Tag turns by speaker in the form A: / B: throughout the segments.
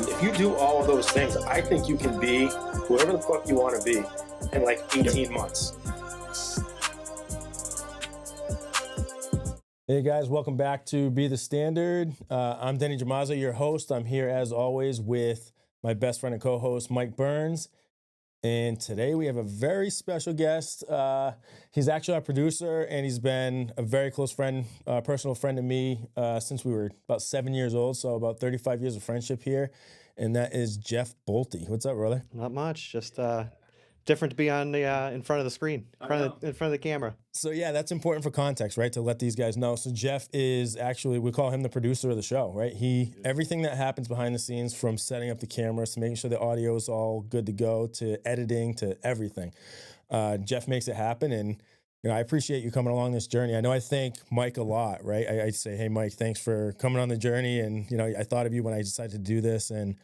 A: If you do all of those things, I think you can be whoever the fuck you want to be in like 18 months.
B: Hey guys, welcome back to Be the Standard. I'm Denny Giamazzo, your host. I'm here as always with my best friend and co-host, Mike Burns. And today we have a very special guest. He's actually our producer, and he's been a very close friend, personal friend to me since we were about 7 years old, so about 35 years of friendship here. And that is Geoff Bolte. What's up, brother?
C: Not much, just different to be on the in front of the screen, in front of the camera.
B: So yeah, that's important for context, right? To let these guys know. So Geoff is actually, we call him the producer of the show, right? Everything that happens behind the scenes, from setting up the cameras to making sure the audio is all good to go, to editing, to everything. Geoff makes it happen, and I appreciate you coming along this journey. I know I thank Mike a lot, right? I say, hey Mike, thanks for coming on the journey, and I thought of you when I decided to do this, and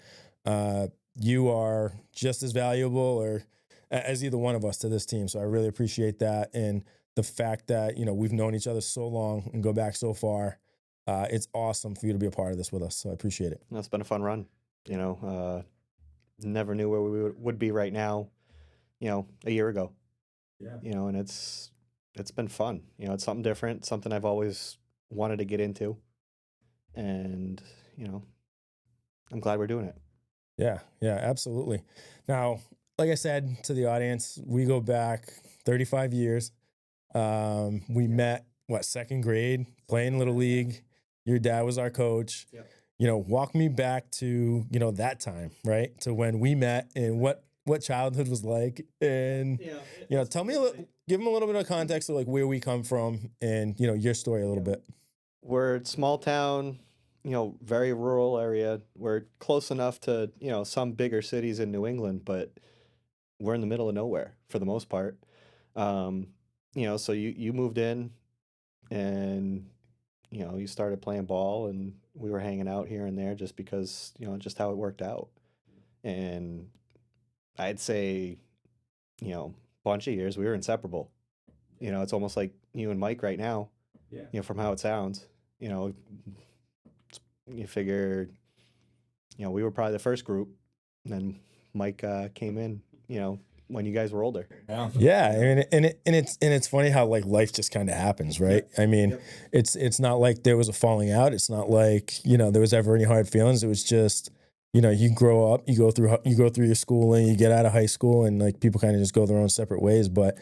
B: you are just as valuable or as either one of us to this team. So I really appreciate that. And the fact that, we've known each other so long and go back so far, it's awesome for you to be a part of this with us. So I appreciate it.
C: It's been a fun run. Never knew where we would be right now, a year ago.
B: Yeah.
C: And it's been fun. It's something different, something I've always wanted to get into. And, I'm glad we're doing it.
B: Yeah, absolutely. Now, like I said to the audience, we go back 35 years. We met, second grade, playing Little League. Your dad was our coach. Yeah. Walk me back to, that time, right? To when we met and what childhood was like. And, tell me give them a little bit of context of like where we come from and, your story a little bit.
C: We're a small town, very rural area. We're close enough to, some bigger cities in New England, but we're in the middle of nowhere for the most part. So you moved in and, you started playing ball, and we were hanging out here and there just because, just how it worked out. And I'd say, bunch of years we were inseparable. It's almost like you and Mike right now, from how it sounds, you figure, we were probably the first group, and then Mike came in, when you guys were older.
B: Yeah, and it's funny how like life just kind of happens, right? I mean, it's not like there was a falling out. It's not like there was ever any hard feelings. It was just you grow up, you go through your schooling, you get out of high school, and like people kind of just go their own separate ways. But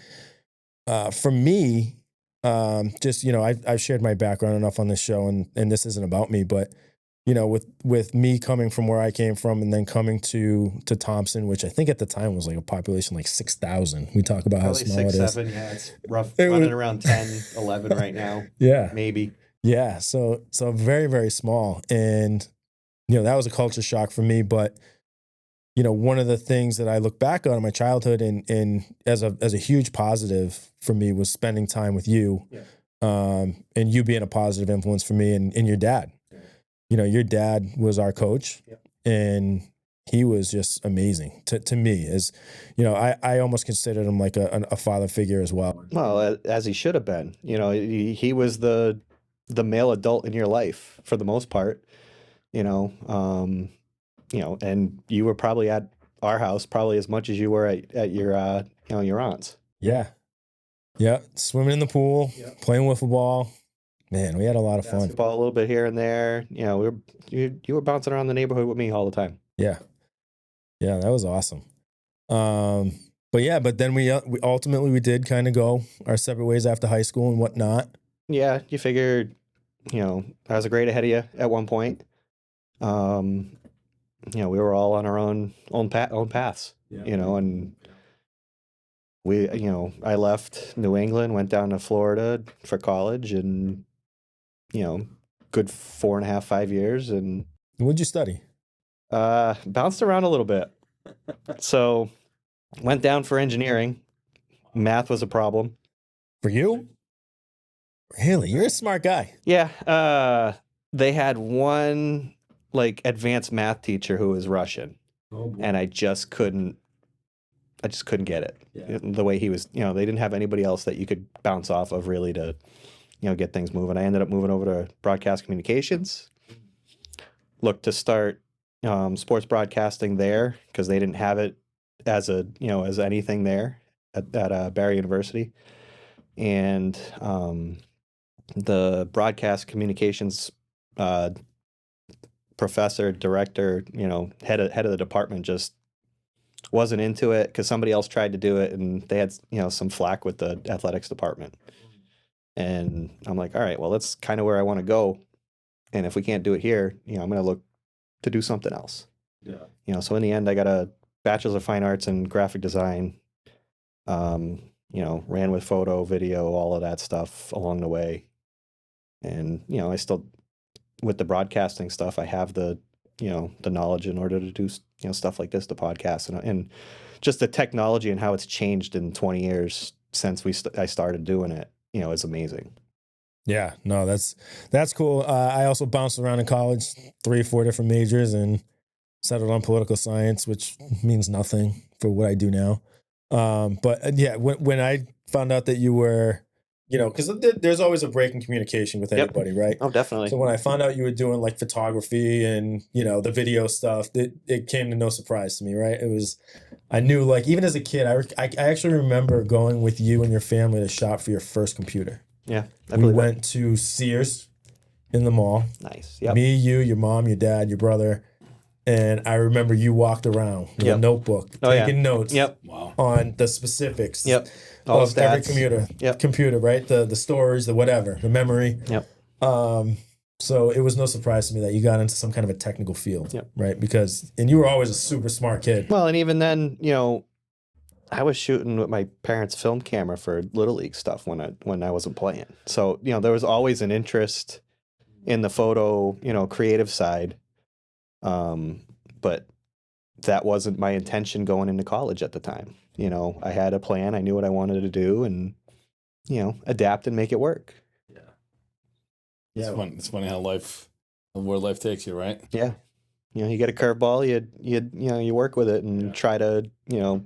B: for me, just I've shared my background enough on this show, and this isn't about me, but with me coming from where I came from and then coming to Thompson, which I think at the time was like a population like 6,000. We talk about
C: probably
B: how small
C: 6,
B: it is.
C: 7, yeah, it's rough, running around 10, 11 right now.
B: Yeah.
C: Maybe.
B: Yeah. So very, very small. And, that was a culture shock for me. But, one of the things that I look back on in my childhood and as a huge positive for me was spending time with you, and you being a positive influence for me and your dad. Your dad was our coach, and he was just amazing to me. As I almost considered him like a father figure as well.
C: Well, as he should have been. He was the male adult in your life for the most part. And you were probably at our house probably as much as you were at your your aunt's.
B: Yeah, swimming in the pool, playing wiffle ball. Man, we had a lot of fun.
C: Basketball a little bit here and there. You were bouncing around the neighborhood with me all the time.
B: Yeah, that was awesome. But then we ultimately did kind of go our separate ways after high school and whatnot.
C: Yeah, you figured, I was a grade ahead of you at one point. We were all on our own paths. And we, I left New England, went down to Florida for college, and good 4.5, 5 years. And
B: what'd you study?
C: Bounced around a little bit. So went down for engineering. Math was a problem.
B: For you? Really? You're a smart guy.
C: Yeah. They had one like advanced math teacher who was Russian. And I just couldn't get it. Yeah. The way he was, they didn't have anybody else that you could bounce off of really to, get things moving. I ended up moving over to broadcast communications. Looked to start, sports broadcasting there because they didn't have it as as anything there at Barry University. And the broadcast communications professor, director, head of the department just wasn't into it because somebody else tried to do it and they had some flack with the athletics department. And I'm like, all right, well, that's kind of where I want to go. And if we can't do it here, I'm going to look to do something else.
A: Yeah.
C: So in the end, I got a bachelor's of fine arts in graphic design. Ran with photo, video, all of that stuff along the way. And, I still, with the broadcasting stuff, I have the knowledge in order to do, stuff like this, the podcast, and just the technology and how it's changed in 20 years since I started doing it, is amazing.
B: Yeah, no, that's cool. I also bounced around in college, 3 or 4 different majors, and settled on political science, which means nothing for what I do now. But yeah, when I found out that you were, because there's always a break in communication with anybody, right?
C: Oh, definitely.
B: So when I found out you were doing like photography and the video stuff, it came to no surprise to me, right? I knew, like, even as a kid, I actually remember going with you and your family to shop for your first computer.
C: Yeah,
B: We went to Sears in the mall.
C: Nice. Yep.
B: Me, you, your mom, your dad, your brother. And I remember you walked around with a notebook, taking notes on the specifics
C: All
B: of every computer, right? The storage, the whatever, the memory. So it was no surprise to me that you got into some kind of a technical field, right? And you were always a super smart kid.
C: Well, and even then, I was shooting with my parents' film camera for Little League stuff when I wasn't playing. So, there was always an interest in the photo, creative side. But that wasn't my intention going into college at the time. I had a plan. I knew what I wanted to do and, adapt and make it work.
D: Yeah. It's funny where life takes you, right?
C: Yeah. You get a curveball, you work with it and try to,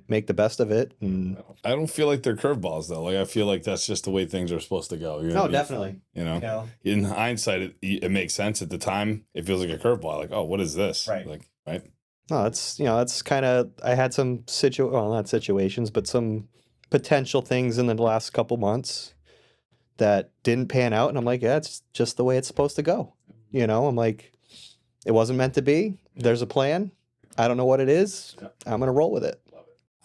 C: make the best of it. And
D: I don't feel like they're curveballs though. Like I feel like that's just the way things are supposed to go.
C: Definitely.
D: In hindsight, it makes sense. At the time, it feels like a curveball. Like, oh, what is this?
C: Right.
D: Right.
C: No, that's kind of, I had some not situations, but some potential things in the last couple months that didn't pan out. And I'm like, yeah, it's just the way it's supposed to go. I'm like, it wasn't meant to be. There's a plan. I don't know what it is. I'm going to roll with it.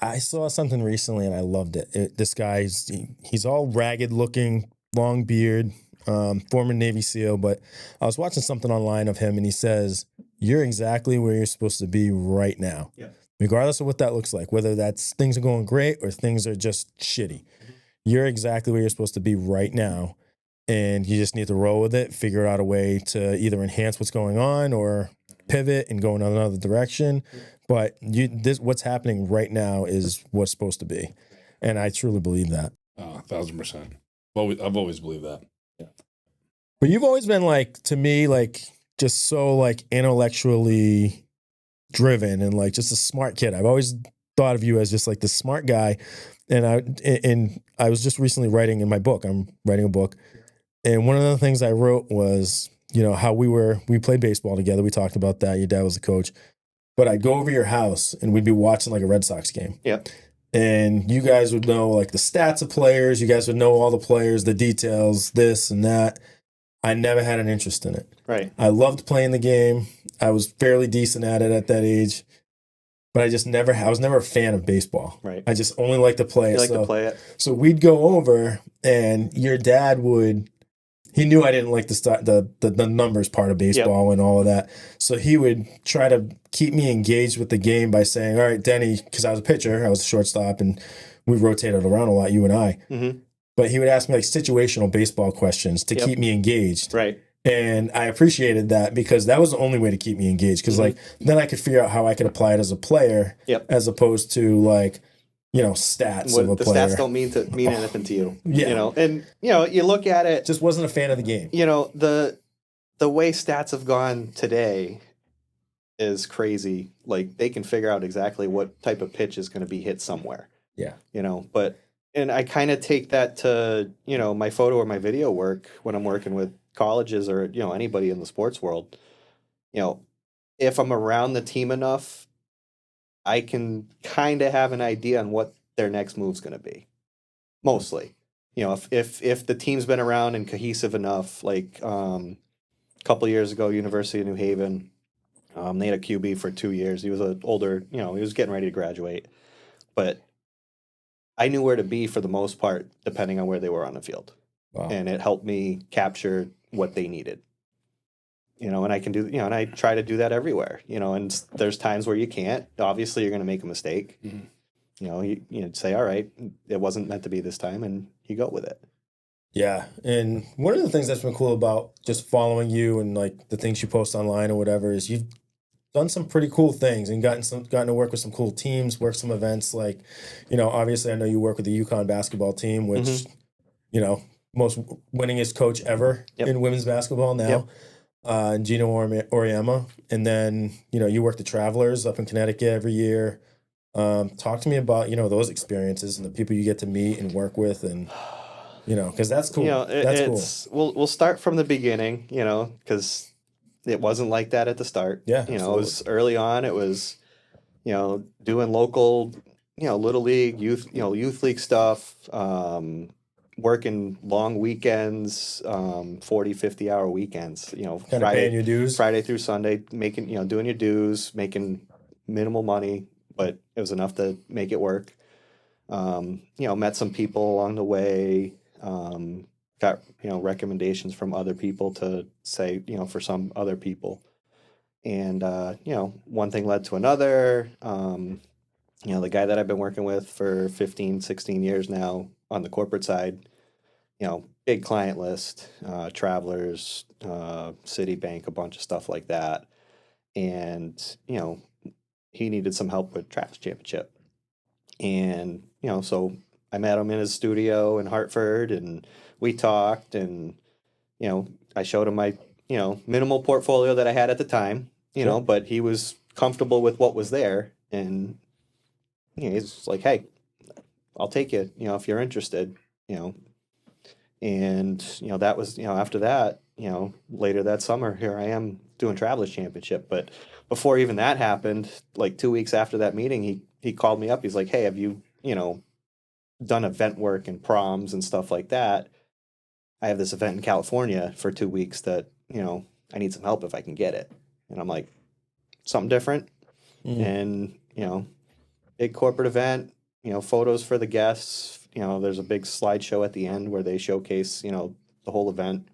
B: I saw something recently and I loved it. This guy's, he's all ragged looking, long beard, former Navy SEAL, but I was watching something online of him and he says, you're exactly where you're supposed to be right now. Yeah. Regardless of what that looks like, whether that's things are going great or things are just shitty. Mm-hmm. You're exactly where you're supposed to be right now. And you just need to roll with it, figure out a way to either enhance what's going on or pivot and go in another direction. But what's happening right now is what's supposed to be. And I truly believe that.
D: 1,000%. Well, I've always believed that. Yeah.
B: But you've always been to me, just so intellectually driven and just a smart kid. I've always thought of you as just this smart guy. And I was just recently writing in my book. I'm writing a book. And one of the things I wrote was, how we played baseball together. We talked about that. Your dad was the coach. But I'd go over your house and we'd be watching a Red Sox game.
C: Yep.
B: And you guys would know the stats of players. You guys would know all the players, the details, this and that. I never had an interest in it.
C: Right.
B: I loved playing the game. I was fairly decent at it at that age. But I was never a fan of baseball.
C: Right.
B: I just only liked to play it.
C: You like to play it.
B: So we'd go over and your dad he knew I didn't like the numbers part of baseball and all of that. So he would try to keep me engaged with the game by saying, all right, Denny, because I was a pitcher, I was a shortstop, and we rotated around a lot, you and I. Mm-hmm. But he would ask me situational baseball questions to keep me engaged.
C: Right.
B: And I appreciated that because that was the only way to keep me engaged. Because then I could figure out how I could apply it as a player as opposed to stats of a
C: the
B: player.
C: Stats don't mean anything to you. Yeah. And you look at it.
B: Just wasn't a fan of the game.
C: The way stats have gone today is crazy. They can figure out exactly what type of pitch is going to be hit somewhere.
B: Yeah.
C: And I kind of take that to, my photo or my video work when I'm working with colleges or, anybody in the sports world. if I'm around the team enough, I can kind of have an idea on what their next move's going to be. Mostly, if the team's been around and cohesive enough, like a couple years ago, University of New Haven, they had a QB for 2 years. He was an older, he was getting ready to graduate, but I knew where to be for the most part, depending on where they were on the field.
B: Wow.
C: And it helped me capture what they needed. And I can do, and I try to do that everywhere, and there's times where you can't. Obviously, you're going to make a mistake.
D: Mhm.
C: You say, all right, it wasn't meant to be this time, and you go with it.
B: Yeah. And one of the things that's been cool about just following you and like the things you post online or whatever is you've done some pretty cool things and gotten to work with some cool teams, work some events. Like, obviously I know you work with the UConn basketball team, which, most winningest coach ever in women's basketball now. And Gino Oriema. And then, you work the Travelers up in Connecticut every year. Talk to me about, those experiences and the people you get to meet and work with and, because that's cool. That's
C: cool. We'll start from the beginning, because it wasn't like that at the start.
B: Yeah,
C: it was early on. It was, doing local, little league, youth league stuff, working long weekends, 40, 50 hour weekends,
B: kind of paying your dues.
C: Friday through Sunday, making, doing your dues, making minimal money, but it was enough to make it work. Met some people along the way, got, recommendations from other people to say, for some other people. And, one thing led to another. The guy that I've been working with for 15, 16 years now on the corporate side, big client list, Travelers, Citibank, a bunch of stuff like that. And, he needed some help with Travis Championship. And, so I met him in his studio in Hartford and we talked and, I showed him my, minimal portfolio that I had at the time, but he was comfortable with what was there. And he's like, hey, I'll take you, if you're interested, and, that was, after that, later that summer, here I am doing Travelers Championship. But before even that happened, like 2 weeks after that meeting, he called me up. He's like, hey, have you, done event work and proms and stuff like that? I have this event in California for 2 weeks that, I need some help if I can get it. And I'm like, something different. And, big corporate event, photos for the guests. There's a big slideshow at the end where they showcase, the whole event.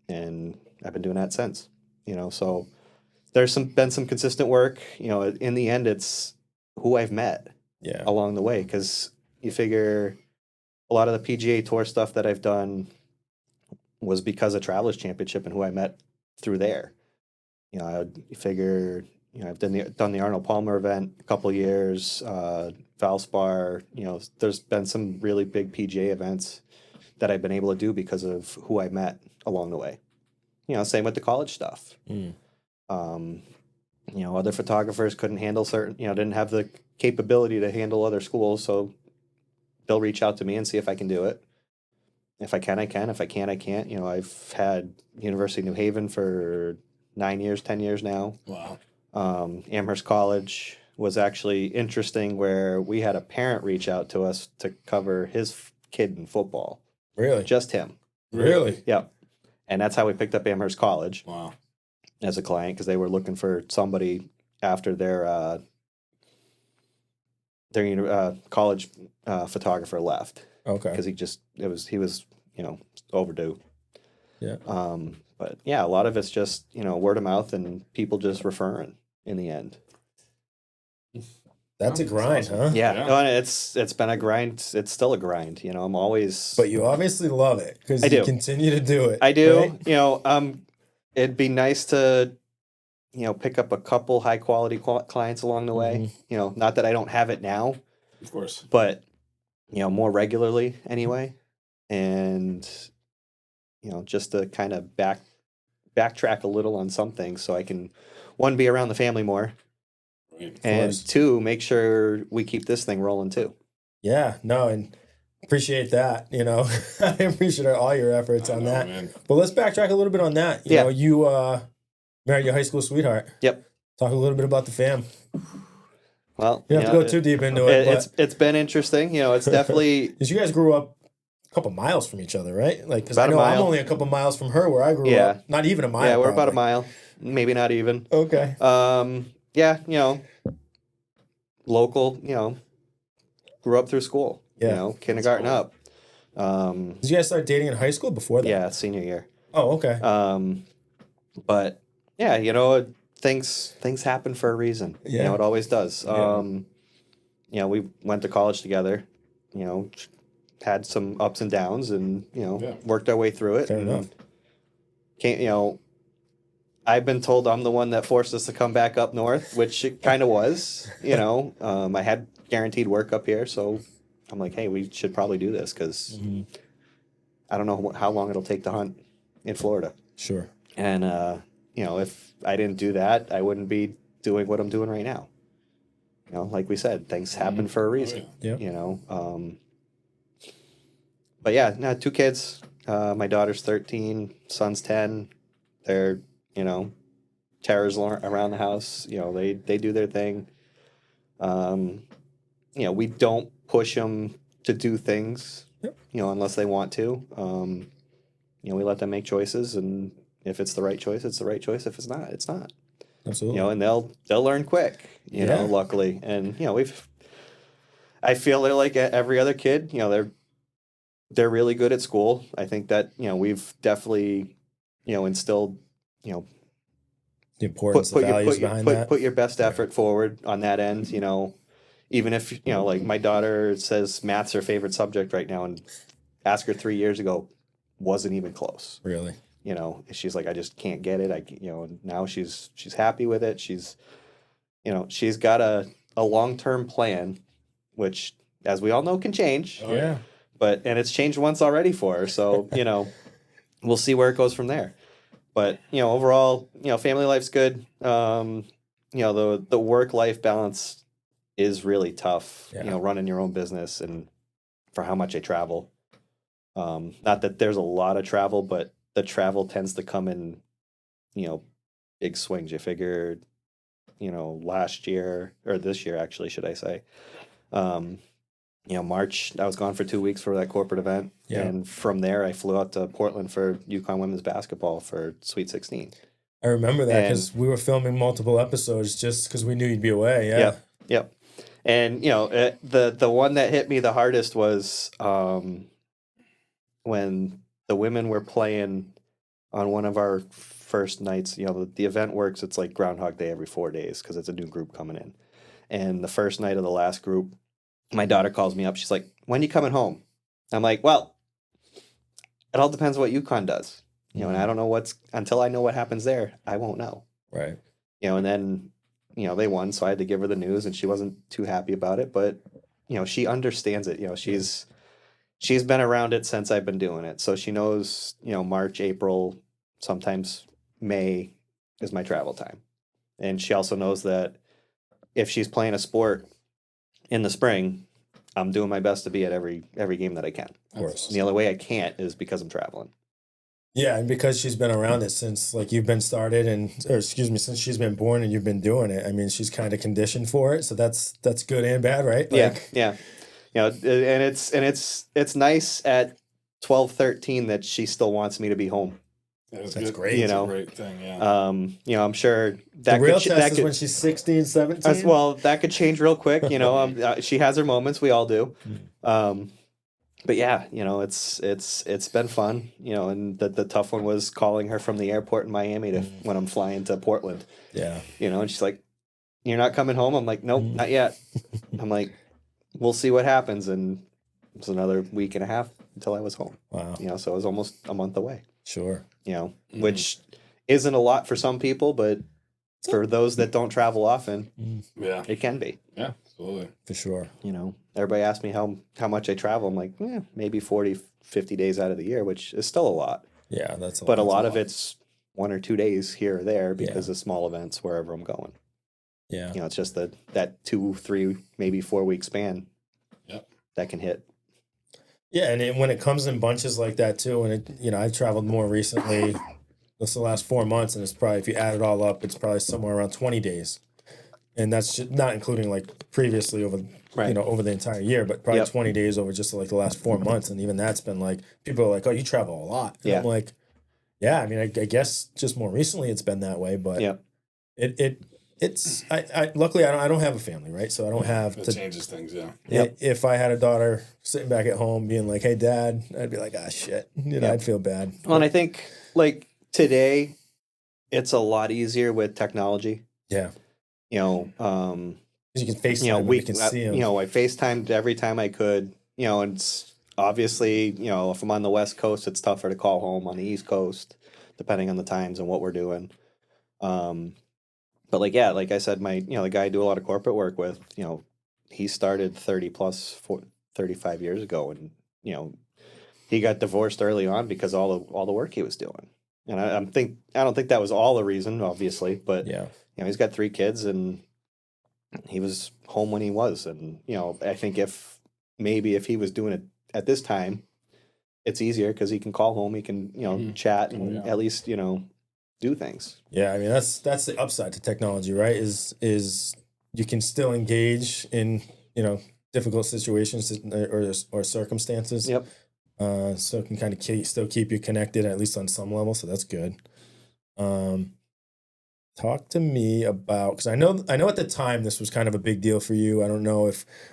C: And I've been doing that since, so there's been some consistent work. In the end, it's who I've met along the way. Because you figure a lot of the PGA Tour stuff that I've done was because of Travelers Championship and who I met through there. I figure, I've done the Arnold Palmer event a couple years, Valspar. There's been some really big PGA events that I've been able to do because of who I met along the way. Same with the college stuff. Other photographers couldn't handle certain, didn't have the capability to handle other schools, so they'll reach out to me and see if I can do it. If I can, I can. If I can't, I can't. I've had University of New Haven for 9 years, 10 years now.
D: Wow.
C: Amherst College was actually interesting, where we had a parent reach out to us to cover his kid in football.
B: Really?
C: Just him.
B: Really?
C: Yeah. And that's how we picked up Amherst College.
D: Wow.
C: As a client, because they were looking for somebody after their college photographer left.
B: Okay.
C: Because he was overdue.
B: Yeah.
C: But yeah, a lot of it's just word of mouth and people just referring in the end.
B: That's a grind, huh?
C: Yeah. No, and it's been a grind. It's still a grind. I'm always.
B: But you obviously love it because you continue to do it.
C: I do.
B: Right?
C: It'd be nice to, pick up a couple high quality clients along the way. Not that I don't have it now,
D: Of course.
C: but more regularly anyway, and just to kind of backtrack a little on some things so I can, one, be around the family more,
D: Right.
C: and two, make sure we keep this thing rolling too.
B: Yeah, no, and appreciate that. I appreciate all your efforts on that.
D: Man.
B: But let's backtrack a little bit on that. You know, Married your high school sweetheart.
C: Yep.
B: Talk a little bit about the fam.
C: Well,
B: You don't have to go too deep into it.
C: It's been interesting. It's definitely
B: because you guys grew up a couple miles from each other, right? Like, because I
C: About a
B: know I'm
C: mile.
B: only a couple miles from her where I grew
C: Yeah.
B: up. Not even a mile.
C: yeah, we're about a
B: probably.
C: mile, maybe not even.
B: Okay.
C: Yeah, local. Grew up through school.
B: Yeah.
C: Kindergarten
D: cool.
C: up.
B: Did you guys start dating in high school before that?
C: Yeah, senior year.
B: Oh, okay.
C: But yeah, things happen for a reason.
B: Yeah.
C: It always does.
D: Yeah.
C: We went to college together. Had some ups and downs, and
D: Yeah.
C: worked our way through it.
B: Fair
C: and
B: enough.
C: I've been told I'm the one that forced us to come back up north, which it kind of was. I had guaranteed work up here, so I'm like, hey, we should probably do this because I don't know how long it'll take to hunt in Florida.
B: Sure.
C: And if I didn't do that, I wouldn't be doing what I'm doing right now. Like we said, things happen for a reason.
B: Yeah.
C: But yeah, no, 2 kids. My daughter's 13, son's 10. They're terrors around the house. They do their thing. We don't push them to do things.
B: Yep.
C: Unless they want to. We let them make choices, and if it's the right choice, it's the right choice. If it's not, it's not.
B: Absolutely.
C: And they'll learn quick.
B: Yeah.
C: Luckily, and I feel they're like every other kid. They're really good at school. I think that we've definitely instilled
B: the importance of values behind that.
C: Put your best effort forward on that end. Even if like my daughter says math's her favorite subject right now, and ask her 3 years ago, wasn't even close.
B: Really.
C: She's like, I just can't get it. Now she's happy with it. She's got a long-term plan, which, as we all know, can change.
D: Oh, yeah.
C: And it's changed once already for her. So, we'll see where it goes from there. But, overall, family life's good. The work-life balance is really tough,
B: Yeah.
C: Running your own business and for how much I travel. Not that there's a lot of travel, but the travel tends to come in, big swings. You figure, last year, or this year, actually, should I say, March, I was gone for 2 weeks for that corporate event.
B: Yeah.
C: And from there, I flew out to Portland for UConn women's basketball for Sweet 16.
B: I remember that because we were filming multiple episodes just because we knew you'd be away. Yeah.
C: Yep. And, the one that hit me the hardest was when the women were playing on one of our first nights. The event works, it's like Groundhog Day every 4 days because it's a new group coming in. And the first night of the last group, my daughter calls me up. She's like, when are you coming home? I'm like, well, it all depends what UConn does. And I don't know until I know what happens there, I won't know.
B: Right.
C: And then, they won, so I had to give her the news, and she wasn't too happy about it, but, she understands it. She's been around it since I've been doing it. So she knows, March, April, sometimes May is my travel time. And she also knows that if she's playing a sport in the spring, I'm doing my best to be at every game that I can.
B: Of course.
C: And the only way I can't is because I'm traveling.
B: Yeah, and because she's been around it since you've been started since she's been born and you've been doing it. I mean, she's kind of conditioned for it, so that's good and bad, right?
C: Yeah. And it's nice at 12, 13 that she still wants me to be home.
D: That's
B: good.
D: Great.
C: It's
D: a great thing, yeah.
C: I'm sure
B: that the real test is when she's 16, 17.
C: Well, that could change real quick. She has her moments. We all do. But yeah, it's been fun. And the tough one was calling her from the airport in Miami when I'm flying to Portland.
B: Yeah.
C: And she's like, "You're not coming home?" I'm like, "Nope, not yet." I'm like, "We'll see what happens." And it was another week and a half until I was home.
B: Wow.
C: So it was almost a month away.
B: Sure.
C: Which isn't a lot for some people, but for those that don't travel often,
D: Yeah.
C: it can be.
D: Yeah, absolutely.
B: For sure.
C: Everybody asks me how much I travel. I'm like, maybe 40, 50 days out of the year, which is still a lot.
B: Yeah, that's a lot.
C: But a lot of it's 1 or 2 days here or there because of small events wherever I'm going.
B: Yeah.
C: It's just that 2, 3, maybe 4 week span that can hit.
B: Yeah, and when it comes in bunches like that too, and I've traveled more recently, That's the last 4 months, and it's probably, if you add it all up, it's probably somewhere around 20 days. And that's just not including like previously over,
C: Right.
B: over the entire year, but probably
C: Yep.
B: 20 days over just like the last 4 months. And even that's been like, people are like, oh, you travel a lot. And I'm
C: Yeah.
B: like, yeah, I mean, I guess just more recently it's been that way, but
C: Yep.
B: it's luckily I don't have a family, right? So I don't have
D: It
B: to.
D: changes things, yeah.
C: Yep.
B: If I had a daughter sitting back at home being like, hey, Dad, I'd be like, ah, shit.
C: Yep.
B: I'd feel bad.
C: Well, and I think like today, it's a lot easier with technology.
B: Yeah.
C: You know,
B: 'Cause you can FaceTime
C: you know,
B: them, you can see them.
C: you know, I FaceTimed every time I could. You know, and it's obviously, you know, if I'm on the West Coast, it's tougher to call home on the East Coast, depending on the times and what we're doing. But like, yeah, like I said, the guy I do a lot of corporate work with, you know, he started 35 years ago, and you know, he got divorced early on because all the work he was doing. And I don't think that was all the reason, obviously, but
B: Yeah.
C: you know, he's got 3 kids, and he was home when he was. And you know, I think if he was doing it at this time, it's easier because he can call home, he can, you know, chat and
D: yeah.
C: at least, you know, do things.
B: Yeah, I mean that's the upside to technology, right? Is you can still engage in difficult situations or circumstances.
C: Yep.
B: So it can kind of still keep you connected at least on some level. So that's good. Talk to me about, because I know at the time this was kind of a big deal for you. I don't know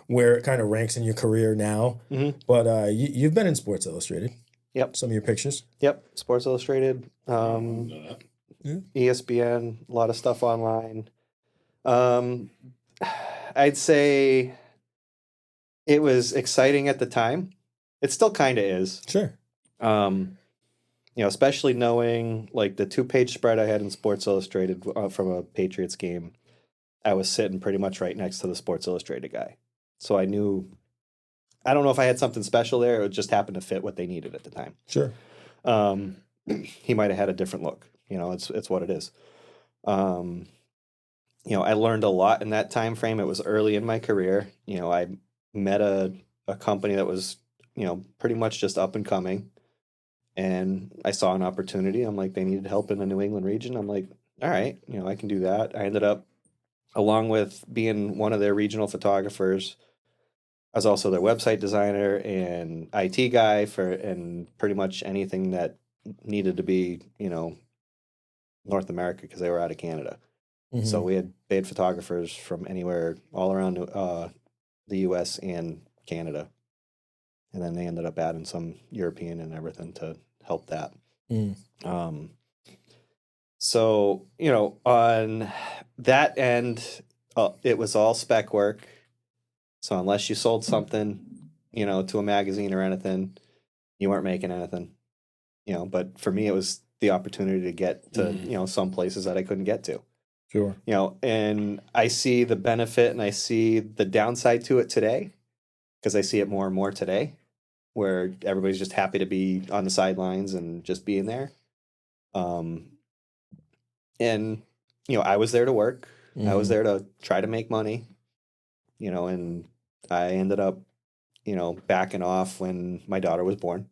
B: where it kind of ranks in your career now, but you've been in Sports Illustrated.
C: Yep.
B: Some of your pictures.
C: Yep. Sports Illustrated,
B: Yeah.
C: ESPN, a lot of stuff online. I'd say it was exciting at the time. It still kind of is.
B: Sure.
C: You know, especially knowing like the 2-page spread I had in Sports Illustrated from a Patriots game, I was sitting pretty much right next to the Sports Illustrated guy. So I knew, I don't know if I had something special there, it just happened to fit what they needed at the time.
B: Sure.
C: He might have had a different look. You know, it's what it is. You know, I learned a lot in that time frame. It was early in my career. You know, I met a company that was, you know, pretty much just up and coming. And I saw an opportunity. I'm like, they needed help in the New England region. I'm like, all right, you know, I can do that. I ended up, along with being one of their regional photographers, I was also their website designer and IT guy and pretty much anything that needed to be, you know, North America, because they were out of Canada. So they had photographers from anywhere, all around the U.S. and Canada. And then they ended up adding some European and everything to help that. So, you know, on that end, it was all spec work. So unless you sold something, you know, to a magazine or anything, you weren't making anything. You know, but for me, it was the opportunity to get to, you know, some places that I couldn't get to.
B: Sure.
C: You know, and I see the benefit and I see the downside to it today, because I see it more and more today, where everybody's just happy to be on the sidelines and just being there. And, you know, I was there to work. I was there to try to make money, you know, and I ended up, you know, backing off when my daughter was born,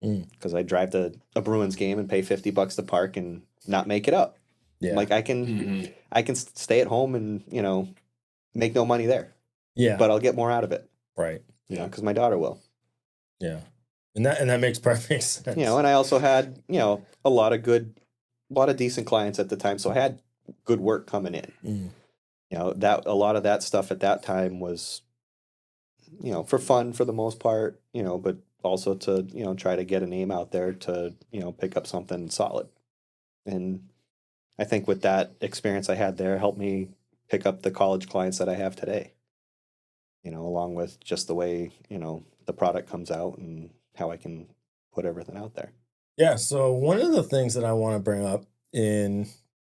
C: because I drive to a Bruins game and pay $50 to park and not make it up.
B: Yeah.
C: Like I can stay at home and, you know, make no money there.
B: Yeah.
C: But I'll get more out of it.
B: Right.
C: You know, because my daughter will.
B: Yeah. And that makes perfect sense.
C: You know, and I also had, you know, a lot of decent clients at the time. So I had good work coming in. You know, a lot of that stuff at that time was, you know, for fun for the most part, you know, but also to, you know, try to get a name out there to, you know, pick up something solid. And I think with that experience I had there helped me pick up the college clients that I have today, you know, along with just the way, you know, the product comes out and how I can put everything out there.
B: Yeah. So one of the things that I want to bring up in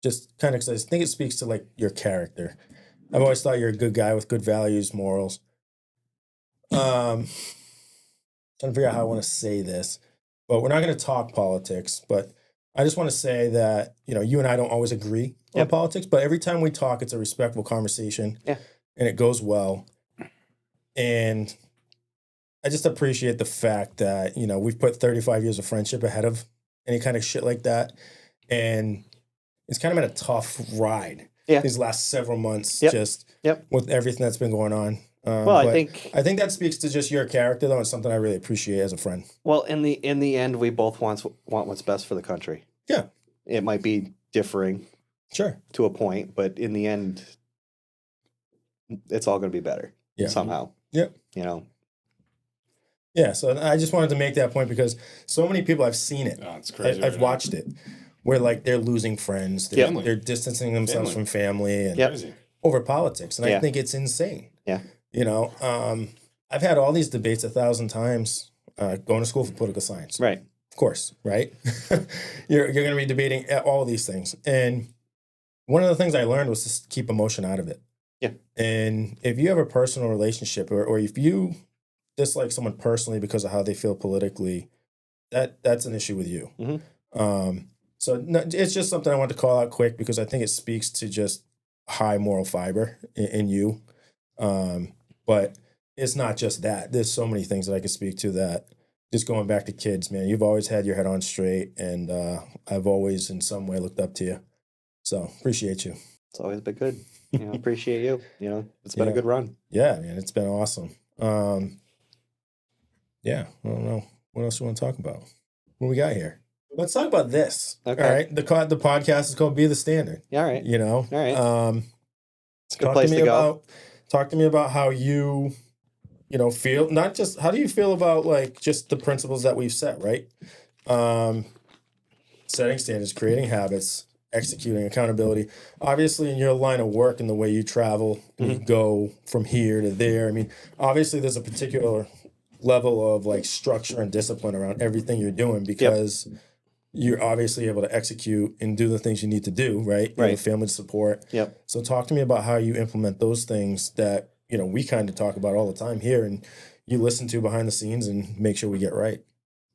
B: just kind of, because I think it speaks to like your character. I've always thought you're a good guy with good values, morals. Trying to figure out how I want to say this, but we're not going to talk politics, but I just want to say that, you know, you and I don't always agree on politics, but every time we talk, it's a respectful conversation and it goes well. And I just appreciate the fact that, you know, we've put 35 years of friendship ahead of any kind of shit like that. and it's kind of been a tough ride.
C: Yeah.
B: These last several months,
C: Yep.
B: just
C: Yep.
B: with everything that's been going on.
C: Well, I
B: but
C: think
B: I think that speaks to just your character, though, and something I really appreciate as a friend.
C: well, in the end, we both want what's best for the country.
B: Yeah.
C: It might be differing
B: Sure.
C: to a point, but in the end, it's all going to be better somehow.
B: Yep.
C: You know.
B: Yeah. So I just wanted to make that point because so many people, I've seen it.
D: Oh, it's crazy.
B: I've watched it, where like they're losing friends, they're distancing themselves from family and
D: Crazy.
B: over politics, and I think it's insane.
C: Yeah.
B: You know, I've had all these debates 1,000 times. Going to school for political science,
C: Right.
B: of course, right? you're going to be debating all these things, and one of the things I learned was to keep emotion out of it.
C: Yeah. And
B: if you have a personal relationship, or if you dislike someone personally because of how they feel politically, that's an issue with you.
C: Mm-hmm.
B: So it's just something I want to call out quick because I think it speaks to just high moral fiber in you. But it's not just that. There's so many things that I could speak to that. Just going back to kids, man, you've always had your head on straight, and I've always in some way looked up to you. So appreciate you.
C: It's always been good. You know, appreciate you. You know, it's been a good run.
B: Yeah, man, it's been awesome. Yeah, I don't know. What else you want to talk about? What we got here? Let's talk about this.
C: Okay.
B: All right. The podcast is called Be the Standard.
C: Yeah, all right.
B: You know?
C: All right. It's a good
B: Talk
C: place
B: to me
C: to go.
B: Talk to me about how you feel, not just, how do you feel about like just the principles that we've set, right? Setting standards, creating habits, executing accountability. Obviously, in your line of work and the way you travel, you go from here to there. I mean, obviously, there's a particular level of like structure and discipline around everything you're doing because you're obviously able to execute and do the things you need to do, right? You have a family to support.
C: Yep.
B: So talk to me about how you implement those things that, we kind of talk about all the time here and you listen to behind the scenes and make sure we get right.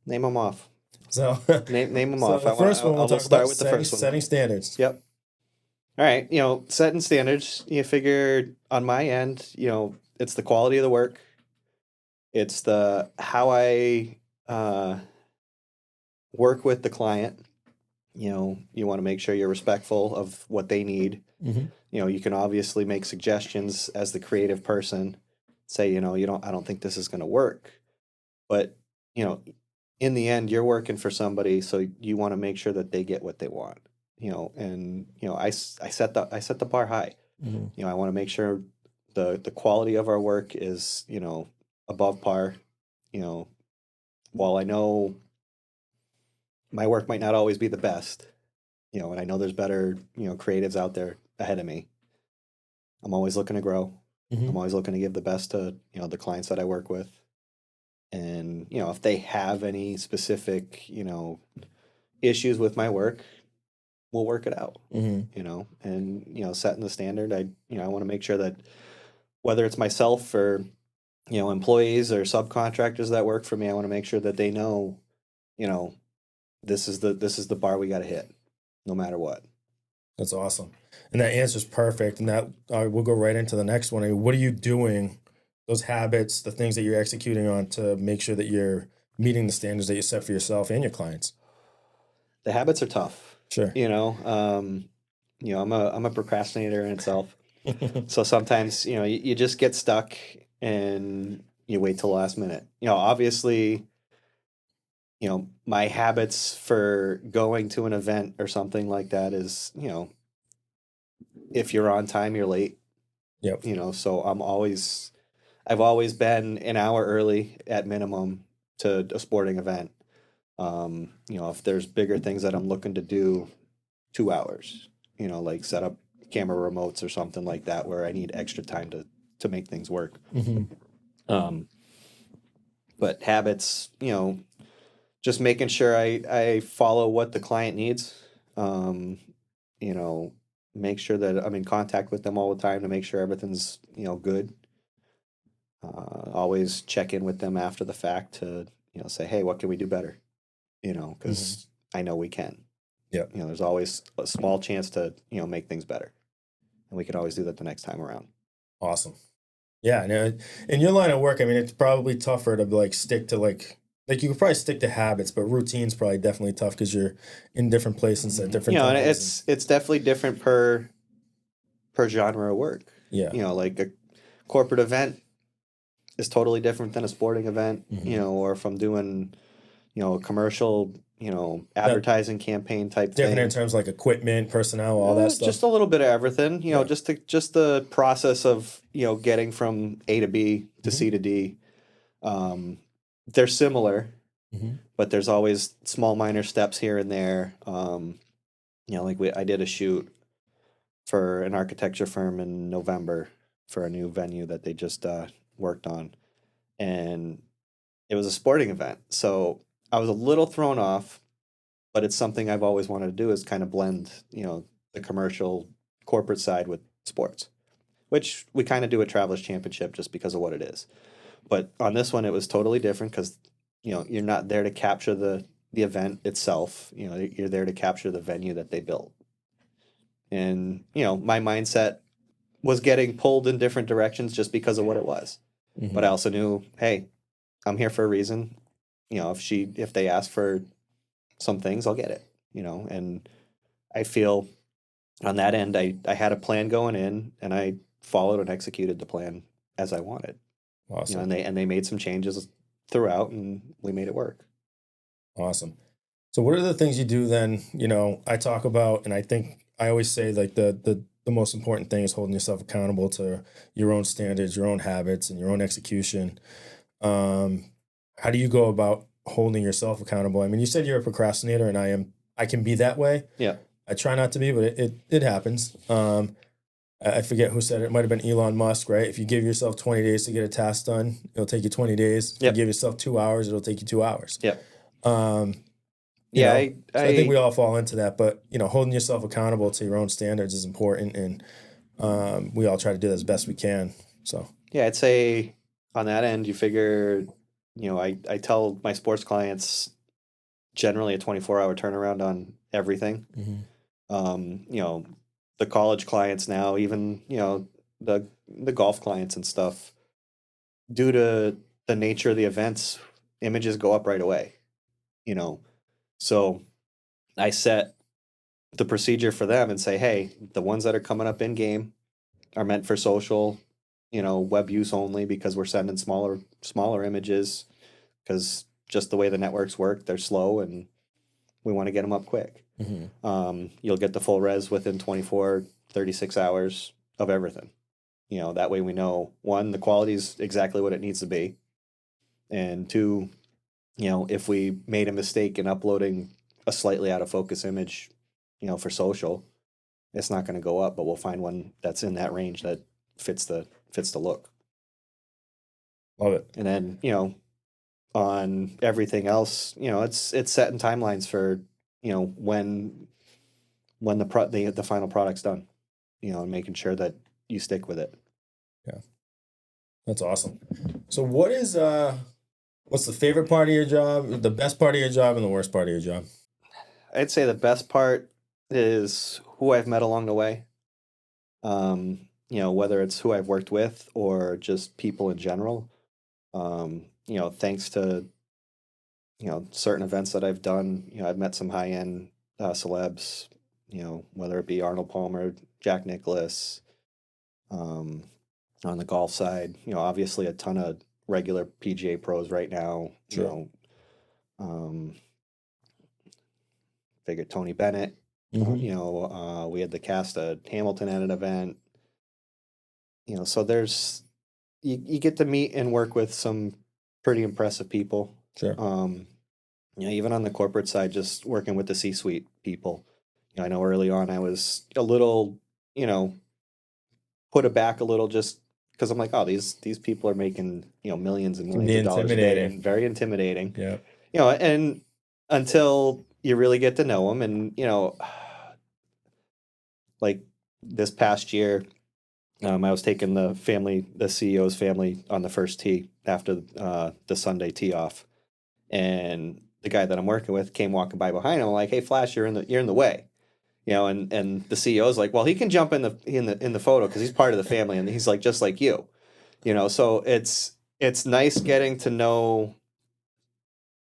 C: Name them off.
B: So
C: name them
B: so
C: off.
B: The first one, we'll talk
C: start
B: about
C: with the first one.
B: setting standards.
C: Yep. All right. Setting standards, you figure on my end, it's the quality of the work. It's the how I work with the client. You want to make sure you're respectful of what they need.
B: Mm-hmm.
C: You can obviously make suggestions as the creative person. Say, I don't think this is going to work. But, in the end, you're working for somebody, so you want to make sure that they get what they want. I set the bar high.
B: Mm-hmm.
C: I want to make sure the quality of our work is, above par. While I know my work might not always be the best, and I know there's better, creatives out there ahead of me. I'm always looking to grow.
B: Mm-hmm.
C: I'm always looking to give the best to, the clients that I work with. And, if they have any specific, issues with my work, we'll work it out,
B: Mm-hmm.
C: and, setting the standard. I want to make sure that whether it's myself or, employees or subcontractors that work for me, I want to make sure that they know, this is the bar we got to hit no matter what.
B: That's awesome. And that answer's perfect. And that we'll go right into the next one. I mean, what are you doing, those habits, the things that you're executing on to make sure that you're meeting the standards that you set for yourself and your clients?
C: The habits are tough.
B: Sure.
C: I'm a procrastinator in itself. So sometimes, you just get stuck and you wait till the last minute. Obviously, my habits for going to an event or something like that is, if you're on time, you're late.
B: Yep.
C: So I've always been an hour early at minimum to a sporting event. If there's bigger things that I'm looking to do, 2 hours, like set up camera remotes or something like that where I need extra time to make things work.
B: Mm-hmm.
C: But habits, just making sure I follow what the client needs. Make sure that I'm in contact with them all the time to make sure everything's, good. Always check in with them after the fact to, say, hey, what can we do better? Because I know we can.
B: Yeah.
C: There's always a small chance to, make things better. And we can always do that the next time around.
B: Awesome. Yeah. In your line of work, I mean, it's probably tougher to like stick to like like you could probably stick to habits, but routine's probably definitely tough because you're in different places at different
C: And
B: times.
C: it's definitely different per genre of work.
B: Yeah.
C: Like a corporate event is totally different than a sporting event, or from doing, a commercial, advertising campaign type
B: Different
C: thing.
B: in terms of like equipment, personnel, all that stuff.
C: Just a little bit of everything,
B: Yeah.
C: just the process of, getting from A to B to C to D. They're similar, but there's always small minor steps here and there. Like I did a shoot for an architecture firm in November for a new venue that they just worked on, and it was a sporting event. So I was a little thrown off, but it's something I've always wanted to do, is kind of blend, the commercial corporate side with sports, which we kind of do at Travelers Championship just because of what it is. But on this one, it was totally different because, you're not there to capture the event itself. You're there to capture the venue that they built. And, my mindset was getting pulled in different directions just because of what it was. But I also knew, hey, I'm here for a reason. If they ask for some things, I'll get it. And I feel on that end, I had a plan going in, and I followed and executed the plan as I wanted.
B: Awesome.
C: And they made some changes throughout, and we made it work.
B: Awesome. So what are the things you do then? I talk about, and I think I always say like the most important thing is holding yourself accountable to your own standards, your own habits, and your own execution. How do you go about holding yourself accountable? I mean, you said you're a procrastinator, and I can be that way.
C: Yeah.
B: I try not to be, but it happens. I forget who said it. It might have been Elon Musk, right? If you give yourself 20 days to get a task done, it'll take you 20 days. If you give yourself 2 hours, it'll take you 2 hours.
C: Yep.
B: I think we all fall into that, but holding yourself accountable to your own standards is important, and we all try to do that as best we can. So
C: yeah, I'd say on that end, you figure, I tell my sports clients generally a 24-hour turnaround on everything. The college clients now, even the golf clients and stuff, due to the nature of the events, images go up right away. So I set the procedure for them and say, hey, the ones that are coming up in game are meant for social, web use only, because we're sending smaller images, because just the way the networks work, they're slow and we want to get them up quick. You'll get the full res within 24, 36 hours of everything. That way we know, one, the quality is exactly what it needs to be. And two, if we made a mistake in uploading a slightly out of focus image, for social, it's not going to go up, but we'll find one that's in that range that fits the look.
B: love it.
C: And then, on everything else, it's setting timelines for, when the final product's done, and making sure that you stick with it.
B: Yeah. That's awesome. So what's the favorite part of your job, the best part of your job, and the worst part of your job?
C: I'd say the best part is who I've met along the way. Whether it's who I've worked with or just people in general. Thanks to, certain events that I've done, I've met some high-end celebs, whether it be Arnold Palmer, Jack Nicklaus, on the golf side, obviously a ton of regular PGA pros right now.
B: Sure.
C: Figure Tony Bennett. We had the cast of Hamilton at an event. So there's you get to meet and work with some pretty impressive people.
B: Sure.
C: Even on the corporate side, just working with the C-suite people. I know early on I was a little, put it back a little, just because I'm like, oh, these people are making, millions and millions of dollars a day, and very intimidating.
B: Yeah.
C: And until you really get to know them, and like this past year, I was taking the CEO's family on the first tee after the Sunday tee off, and the guy that I'm working with came walking by behind him. I'm like, hey, Flash, you're in the way. And the CEO's like, well, he can jump in the photo because he's part of the family, and he's like just like you. So it's nice getting to know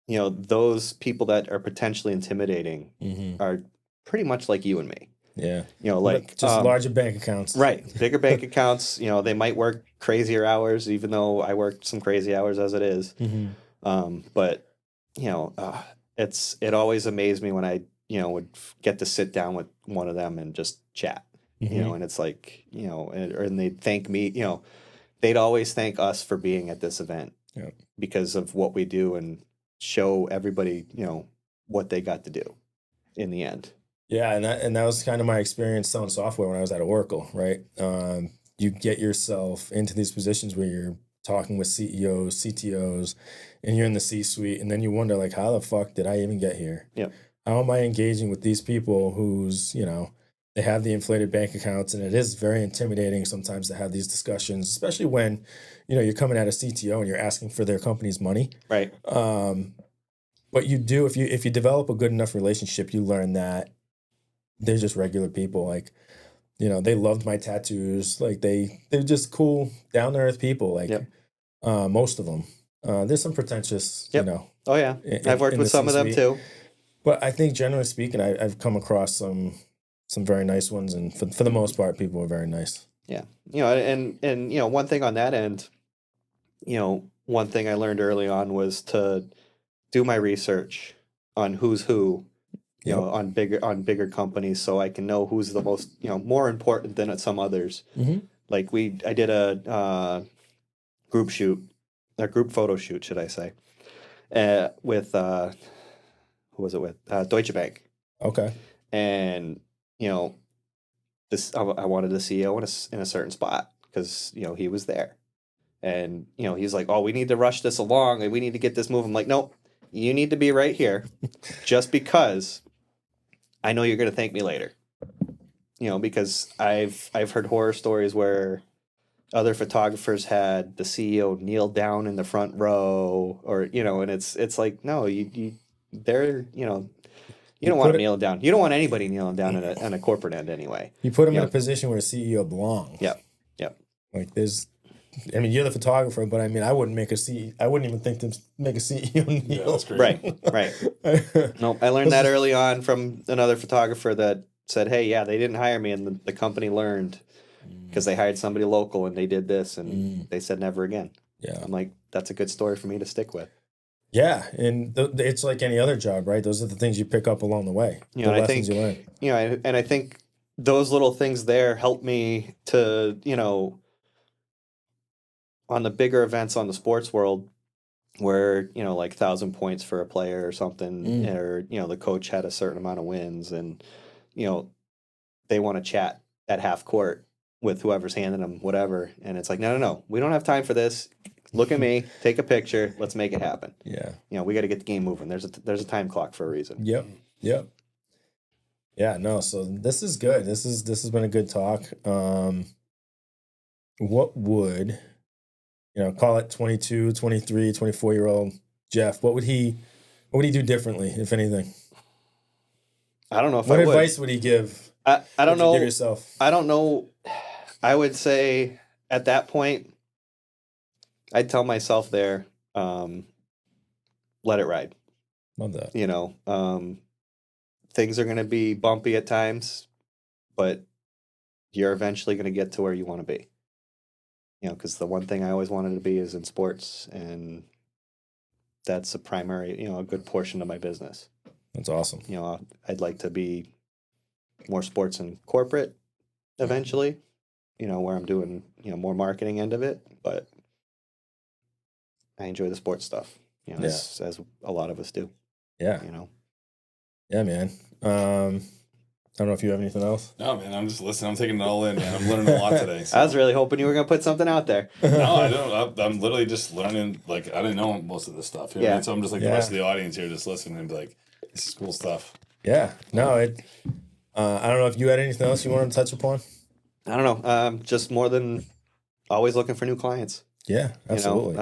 C: you know, those people that are potentially intimidating
B: Mm-hmm.
C: are pretty much like you and me.
B: Yeah.
C: You know,
B: But
C: like
B: just larger bank accounts.
C: right, bigger bank accounts. You know, they might work crazier hours, even though I work some crazy hours as it is.
B: Mm-hmm.
C: But you know, it always amazed me when I would get to sit down with one of them and just chat.
B: Mm-hmm.
C: You know, and it's like and they'd thank me. You know, they'd always thank us for being at this event because of what we do and show everybody what they got to do in the end.
B: Yeah, and that was kind of my experience selling software when I was at Oracle, right? You get yourself into these positions where you're talking with CEOs, CTOs, and you're in the C-suite, and then you wonder, like, how the fuck did I even get here?
C: Yeah.
B: How am I engaging with these people who's, they have the inflated bank accounts, and it is very intimidating sometimes to have these discussions, especially when, you're coming at a CTO and you're asking for their company's money.
C: Right.
B: But you do, if you develop a good enough relationship, you learn that they're just regular people. Like, they loved my tattoos. Like they're just cool, down to earth people. Like, most of them. There's some pretentious,
C: Oh yeah, I've worked with some of them too.
B: But I think generally speaking, I've come across some very nice ones, and for the most part, people are very nice.
C: Yeah, and one thing on that end, one thing I learned early on was to do my research on who's who. On bigger companies, so I can know who's the most more important than some others.
B: Mm-hmm.
C: Like I did a group photo shoot, should I say, with who was it with? Deutsche Bank.
B: Okay.
C: And I wanted the CEO in a certain spot because he was there, and he's like, "Oh, we need to rush this along, and we need to get this moving." I'm like, "Nope, you need to be right here, just because I know you're going to thank me later." Because I've heard horror stories where other photographers had the CEO kneel down in the front row, or and it's like, no, they're you don't want them kneeling down. You don't want anybody kneeling down on a corporate end anyway.
B: You put them in a position where a CEO belongs.
C: Yeah.
B: Like you're the photographer, but I wouldn't make I wouldn't even think to make a CEO kneel.
D: Yeah, that's great.
C: Right. No, I learned that early on from another photographer that said, "Hey, yeah, they didn't hire me, and the company learned because they hired somebody local and they did this, and they said never again."
B: Yeah.
C: I'm like, that's a good story for me to stick with.
B: Yeah, and it's like any other job, right? Those are the things you pick up along the way. The lessons you learn.
C: And I think those little things there help me to, on the bigger events on the sports world, where like 1,000 points for a player or something, or the coach had a certain amount of wins, and they want to chat at half court with whoever's handing them whatever, and it's like, no, we don't have time for this. Look at me, take a picture, let's make it happen.
B: Yeah.
C: We got to get the game moving. There's a time clock for a reason.
B: Yep. Yeah, no, so this is good. This has been a good talk. What would, call it 22, 23, 24-year-old Geoff, what would he do differently, if anything?
C: I don't know if
B: what advice would he give?
C: I don't know.
B: Give yourself?
C: I don't know. I would say at that point, I'd tell myself there, let it ride.
B: Love that.
C: Things are going to be bumpy at times, but you're eventually going to get to where you want to be. Because the one thing I always wanted to be is in sports, and that's a primary, a good portion of my business.
B: That's awesome.
C: I'd like to be more sports and corporate eventually, where I'm doing, more marketing end of it, but I enjoy the sports stuff, as a lot of us do.
B: Yeah. Yeah, man. I don't know if you have anything else.
D: No, man, I'm just listening. I'm taking it all in, man. I'm learning a lot today. So.
C: I was really hoping you were going to put something out there.
D: No, I don't. I'm literally just learning. Like, I didn't know most of this stuff. You know? So I'm just like the rest of the audience here, just listening and be like, this is cool stuff.
B: Yeah. No, I don't know if you had anything else you wanted to touch upon.
C: I don't know. Just more than always looking for new clients.
B: Yeah, absolutely.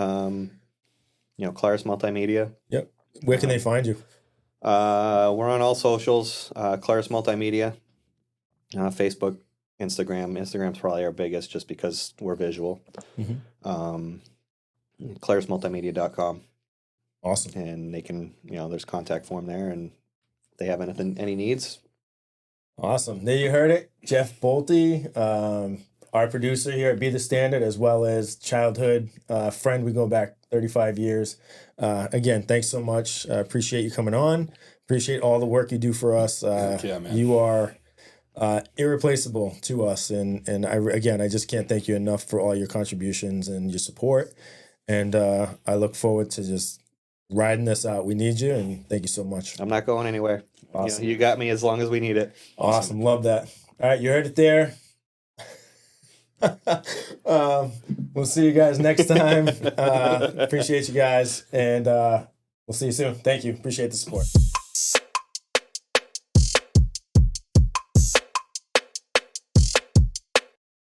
C: Clarus Multimedia.
B: Yep. Where can they find you?
C: We're on all socials, Clarus Multimedia, Facebook, Instagram. Instagram's probably our biggest just because we're visual.
B: Mm-hmm.
C: ClarusMultimedia.com.
B: Awesome.
C: And they can, there's contact form there, and if they have any needs.
B: Awesome. There you heard it. Geoff Bolte, our producer here at Be The Standard, as well as childhood friend. We go back 35 years. Again, thanks so much. Appreciate you coming on. Appreciate all the work you do for us.
D: Yeah, man.
B: You are irreplaceable to us. And I just can't thank you enough for all your contributions and your support. And I look forward to just riding this out. We need you, and thank you so much.
C: I'm not going anywhere.
B: Awesome.
C: You got me as long as we need it.
B: Awesome. Love that. All right, you heard it there. We'll see you guys next time. Appreciate you guys, and we'll see you soon. Thank you. Appreciate the support.